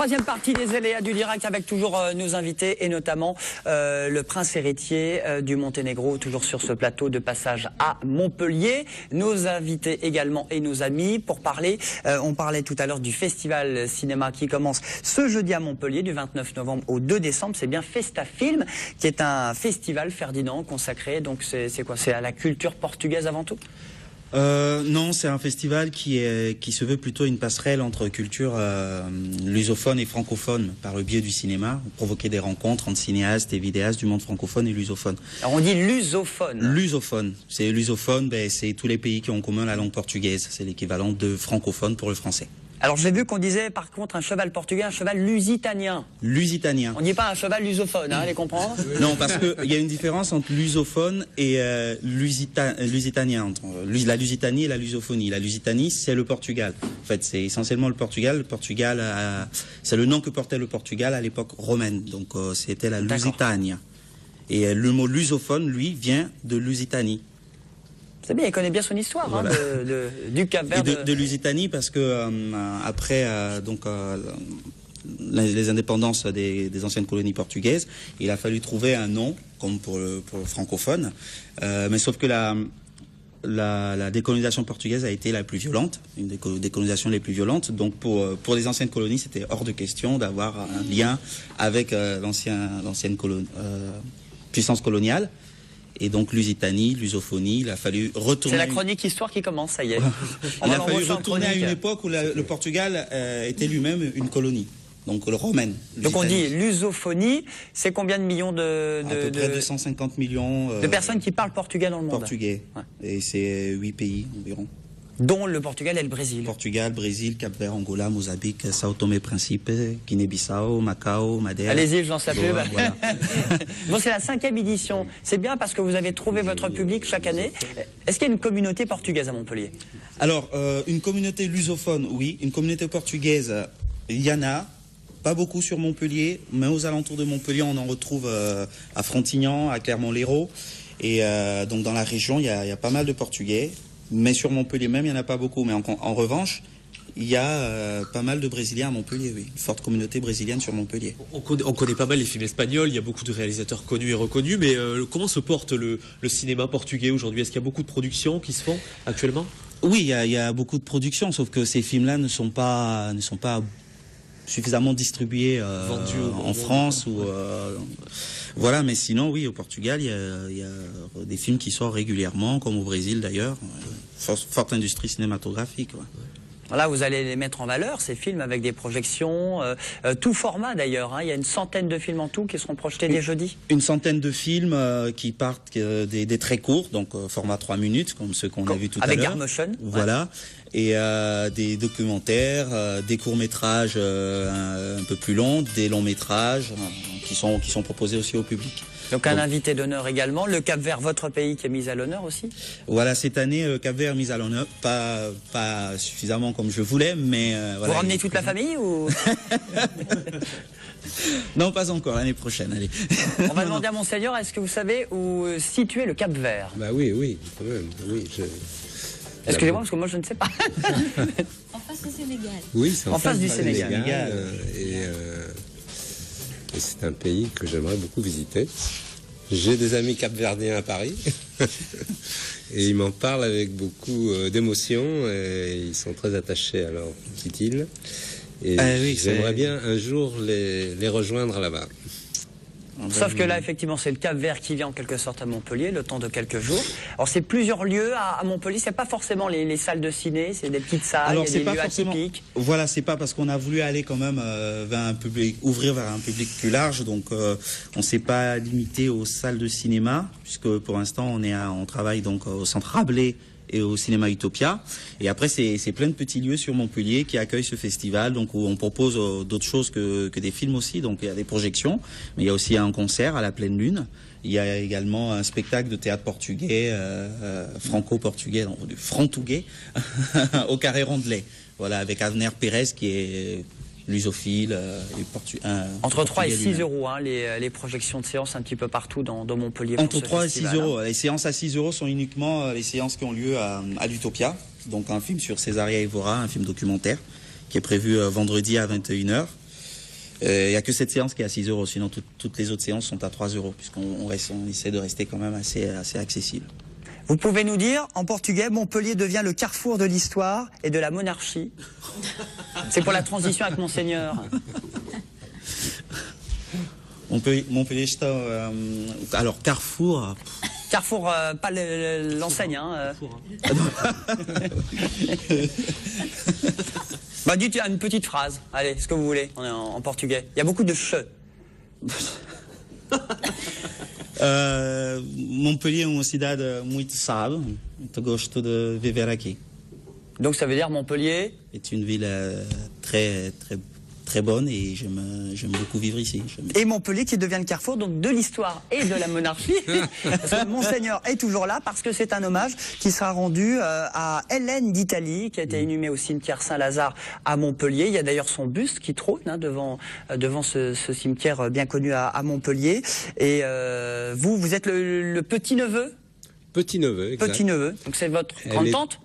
Troisième partie des aléas du direct avec toujours nos invités et notamment le prince héritier du Monténégro, toujours sur ce plateau de passage à Montpellier. Nos invités également et nos amis pour parler, on parlait tout à l'heure du festival cinéma qui commence ce jeudi à Montpellier du 29 novembre au 2 décembre. C'est bien Festafilm qui est un festival, Ferdinand, consacré, donc c'est quoi? C'est à la culture portugaise avant tout? Non, c'est un festival qui se veut plutôt une passerelle entre culture lusophone et francophone par le biais du cinéma, provoquer des rencontres entre cinéastes et vidéastes du monde francophone et lusophone. Alors on dit lusophone. Lusophone. C'est lusophone, c'est tous les pays qui ont en commun la langue portugaise. C'est l'équivalent de francophone pour le français. Alors j'ai vu qu'on disait par contre un cheval portugais, un cheval lusitanien. Lusitanien. On dit pas un cheval lusophone, hein, les comprendre? Non, parce qu'il y a une différence entre lusophone et lusitanien, entre la lusitanie et la lusophonie. La lusitanie, c'est le Portugal. En fait, c'est essentiellement le Portugal. Le Portugal, c'est le nom que portait le Portugal à l'époque romaine. Donc c'était la Lusitania. Et le mot lusophone, lui, vient de Lusitanie. C'est bien, il connaît bien son histoire, voilà. Du Cap-Vert. Et de Lusitanie, parce que après les indépendances des anciennes colonies portugaises, il a fallu trouver un nom, comme pour le francophone, mais sauf que la décolonisation portugaise a été la plus violente, une des décolonisations les plus violentes. Donc pour les anciennes colonies, c'était hors de question d'avoir un lien avec l'ancienne puissance coloniale. Et donc Lusitanie, lusophonie, il a fallu retourner... C'est la chronique histoire qui commence, ça y est. Il a fallu retourner à une époque où le Portugal était lui-même une colonie, donc le romaine. Donc on dit lusophonie, c'est combien de millions à peu près 250 millions de personnes qui parlent portugais dans le monde? Portugais, ouais. Et c'est 8 pays environ. Dont le Portugal et le Brésil. Portugal, Brésil, Cap-Vert, Angola, Mozambique, Sao Tomé Principe, Guinée-Bissau, Macao, Madère. Allez-y, je lance la pub. Voilà. Bon, c'est la 5e édition. C'est bien parce que vous avez trouvé votre public chaque année. Est-ce qu'il y a une communauté portugaise à Montpellier? Alors, une communauté lusophone, oui. Une communauté portugaise, il y en a. Pas beaucoup sur Montpellier, mais aux alentours de Montpellier, on en retrouve à Frontignan, à Clermont-Lérault. Et donc dans la région, il y a pas mal de Portugais. Mais sur Montpellier même, il n'y en a pas beaucoup. Mais en revanche, il y a pas mal de Brésiliens à Montpellier, oui. Une forte communauté brésilienne sur Montpellier. On connaît pas mal les films espagnols, il y a beaucoup de réalisateurs connus et reconnus, mais comment se porte le cinéma portugais aujourd'hui? Est-ce qu'il y a beaucoup de productions qui se font actuellement? Oui, il y a beaucoup de productions, sauf que ces films-là ne sont pas suffisamment distribués vendus en France ou voilà, mais sinon oui, au Portugal il y a des films qui sortent régulièrement, comme au Brésil d'ailleurs, forte industrie cinématographique. Ouais. Là, vous allez les mettre en valeur, ces films, avec des projections, tout format d'ailleurs. Hein. Il y a une centaine de films en tout qui seront projetés dès jeudi. Une centaine de films qui partent des très courts, donc format 3 minutes, comme ceux qu'on a vus tout à l'heure. Avec Garmotion. Voilà. Ouais. Et des documentaires, des courts-métrages un peu plus longs, des longs-métrages qui sont proposés aussi au public. Donc un invité d'honneur également, le Cap-Vert, votre pays, qui est mis à l'honneur aussi? Voilà, cette année, le Cap-Vert est mis à l'honneur, pas suffisamment comme je voulais, mais... Vous ramenez toute la famille ou... Non, pas encore, l'année prochaine, allez. On va demander à Monseigneur, est-ce que vous savez où situer le Cap-Vert? Bah oui, quand même, oui. Excusez-moi, parce que moi je ne sais pas. En face du Sénégal. Oui, c'est en face du Sénégal. Et c'est un pays que j'aimerais beaucoup visiter. J'ai des amis capverdiens à Paris. Et ils m'en parlent avec beaucoup d'émotion. Et ils sont très attachés à leur petite île. Et oui, j'aimerais bien un jour les rejoindre là-bas. Sauf que là, effectivement, c'est le Cap-Vert qui vient en quelque sorte à Montpellier, le temps de quelques jours. Alors, c'est plusieurs lieux à Montpellier. C'est pas forcément les salles de ciné, c'est des petites salles, alors, il y a des pas lieux forcément... atypiques. Voilà, c'est pas parce qu'on a voulu aller quand même vers un public, ouvrir vers un public plus large. Donc, on s'est pas limité aux salles de cinéma, puisque pour l'instant, on travaille donc au Centre Rabelais et au cinéma Utopia. Et après, c'est plein de petits lieux sur Montpellier qui accueillent ce festival, donc où on propose d'autres choses que des films aussi. Donc il y a des projections, mais il y a aussi un concert à la pleine lune. Il y a également un spectacle de théâtre portugais, franco-portugais, du frantuguais, au Carré Rondelet. Voilà, avec Avner Pérez qui est lusophile. Entre 3 et 6 euros, hein, les projections de séances un petit peu partout dans Montpellier. Entre 3 et 6 euros. Les séances à 6 euros sont uniquement les séances qui ont lieu à l'Utopia. Donc un film sur Césaria Évora, un film documentaire, qui est prévu vendredi à 21 h. Il n'y a que cette séance qui est à 6 €, sinon toutes les autres séances sont à 3 €, puisqu'on essaie de rester quand même assez accessible. Vous pouvez nous dire, en portugais, Montpellier devient le carrefour de l'histoire et de la monarchie. C'est pour la transition avec Monseigneur. Montpellier está... alors, Carrefour... Carrefour, pas l'enseigne, hein. Bah, dites une petite phrase, allez, ce que vous voulez, en portugais. Il y a beaucoup de che. Montpellier é uma cidade muito sábia, muito gosto de viver aqui. Donc ça veut dire Montpellier. C'est une ville très bonne et j'aime beaucoup vivre ici. Et Montpellier qui devient le carrefour donc de l'histoire et de la monarchie. Parce que Monseigneur est toujours là parce que c'est un hommage qui sera rendu à Hélène d'Italie qui a été inhumée au cimetière Saint-Lazare à Montpellier. Il y a d'ailleurs son buste qui trône devant ce cimetière bien connu à Montpellier. Et vous êtes le petit-neveu ? Petit-neveu, exact. Petit-neveu, donc c'est votre grande-tante ?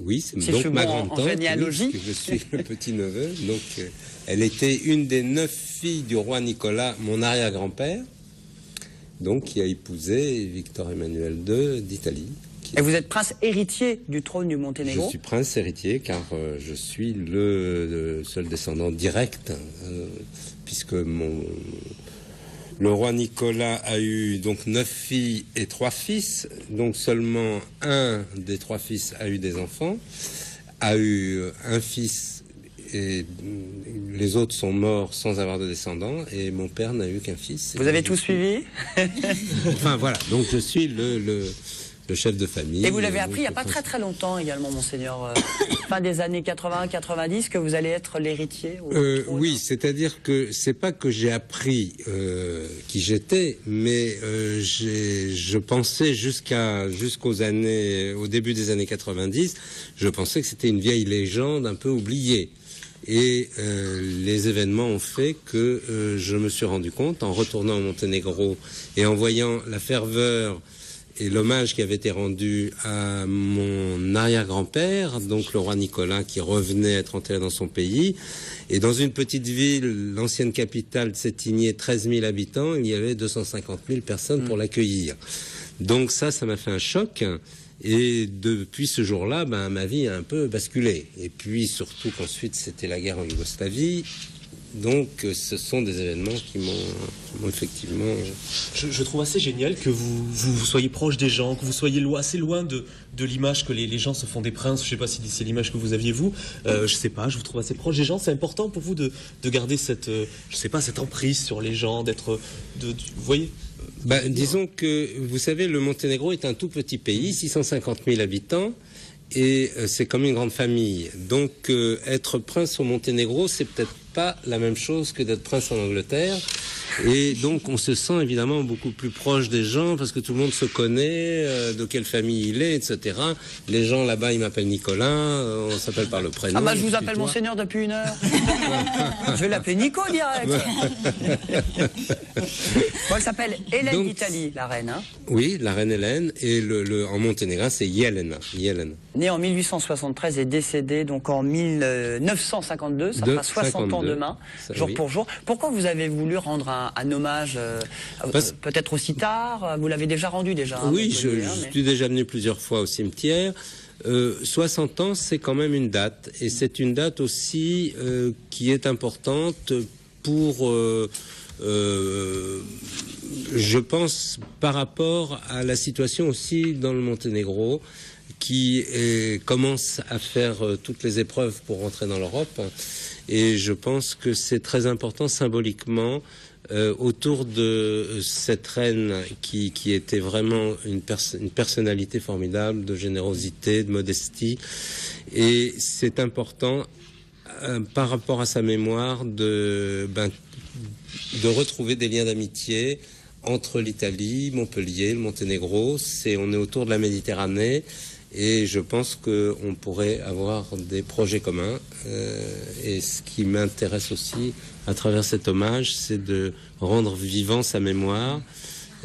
Oui, c'est donc ma grande-tante, généalogie. Oui, je suis le petit-neveu. Donc, elle était une des 9 filles du roi Nicolas, mon arrière-grand-père, donc qui a épousé Victor Emmanuel II d'Italie. Et vous êtes prince héritier du trône du Monténégro ? Je suis prince héritier car je suis le seul descendant direct, puisque le roi Nicolas a eu donc 9 filles et 3 fils, donc seulement un des 3 fils a eu des enfants, a eu un fils et les autres sont morts sans avoir de descendants et mon père n'a eu qu'un fils. Vous avez tout suivi ? Enfin voilà, donc je suis le chef de famille. Et vous l'avez appris il n'y a pas très longtemps également, Monseigneur, fin des années 80-90, que vous allez être l'héritier oui, c'est-à-dire que c'est pas que j'ai appris qui j'étais, mais je pensais au début des années 90, je pensais que c'était une vieille légende un peu oubliée. Et les événements ont fait que je me suis rendu compte, en retournant au Monténégro et en voyant la ferveur et l'hommage qui avait été rendu à mon arrière-grand-père, donc le roi Nicolas, qui revenait être enterré dans son pays. Et dans une petite ville, l'ancienne capitale de Sétigné, 13 000 habitants, il y avait 250 000 personnes pour l'accueillir. Donc ça m'a fait un choc. Et depuis ce jour-là, ma vie a un peu basculé. Et puis surtout qu'ensuite, c'était la guerre en Yougoslavie. Donc, ce sont des événements qui m'ont effectivement... Je trouve assez génial que vous soyez proche des gens, que vous soyez assez loin de l'image que les gens se font des princes. Je ne sais pas si c'est l'image que vous aviez, vous. Je ne sais pas, je vous trouve assez proche des gens. C'est important pour vous de garder cette emprise sur les gens, vous voyez ? Disons que, vous savez, le Monténégro est un tout petit pays, 650 000 habitants. Et c'est comme une grande famille. Donc, être prince au Monténégro, c'est peut-être pas la même chose que d'être prince en Angleterre. Et donc, on se sent évidemment beaucoup plus proche des gens parce que tout le monde se connaît, de quelle famille il est, etc. Les gens là-bas, ils m'appellent Nicolas, on s'appelle par le prénom. Je vous appelle Monseigneur depuis 1 heure. Je vais l'appeler Nico direct. Elle s'appelle Hélène d'Italie, la reine. Hein. Oui, la reine Hélène. Et en monténégrin, c'est Jelena. Née en 1873 et décédée donc en 1952. Ça fera 60 ans demain, jour pour jour. Pourquoi vous avez voulu rendre un hommage peut-être aussi tard? Vous l'avez déjà rendu déjà. Oui, je suis déjà venu plusieurs fois au cimetière. 60 ans, c'est quand même une date. Et c'est une date aussi qui est importante pour... je pense par rapport à la situation aussi dans le Monténégro qui commence à faire toutes les épreuves pour rentrer dans l'Europe. Et je pense que c'est très important symboliquement autour de cette reine qui était vraiment une personnalité formidable de générosité, de modestie. Et c'est important par rapport à sa mémoire de retrouver des liens d'amitié entre l'Italie, Montpellier, le Monténégro. On est autour de la Méditerranée et je pense qu'on pourrait avoir des projets communs. Et ce qui m'intéresse aussi à travers cet hommage, c'est de rendre vivant sa mémoire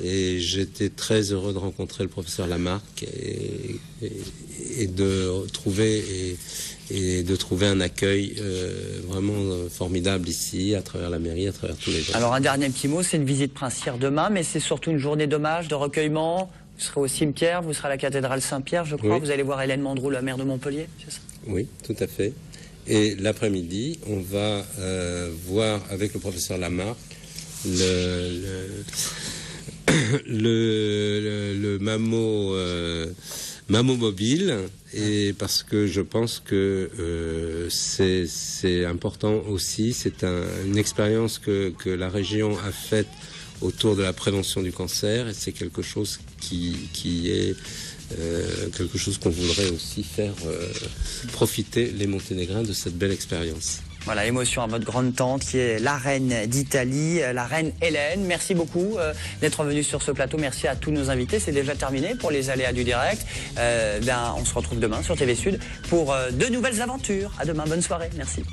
Et j'étais très heureux de rencontrer le professeur Lamarck et de trouver un accueil vraiment formidable ici, à travers la mairie, à travers tous les gens. Alors un dernier petit mot, c'est une visite princière demain, mais c'est surtout une journée d'hommage, de recueillement. Vous serez au cimetière, vous serez à la cathédrale Saint-Pierre, je crois. Oui. Vous allez voir Hélène Mandrou, la maire de Montpellier, c'est ça? Oui, tout à fait. Et l'après-midi, on va voir avec le professeur Lamarck le Mamo mobile, et parce que je pense que c'est important aussi. C'est une expérience que la région a faite autour de la prévention du cancer, et c'est quelque chose qui est quelque chose qu'on voudrait aussi faire profiter les Monténégrins de cette belle expérience. Voilà, émotion à votre grande tante qui est la reine d'Italie, la reine Hélène. Merci beaucoup d'être venu sur ce plateau. Merci à tous nos invités. C'est déjà terminé pour les aléas du direct. On se retrouve demain sur TV Sud pour de nouvelles aventures. À demain, bonne soirée. Merci.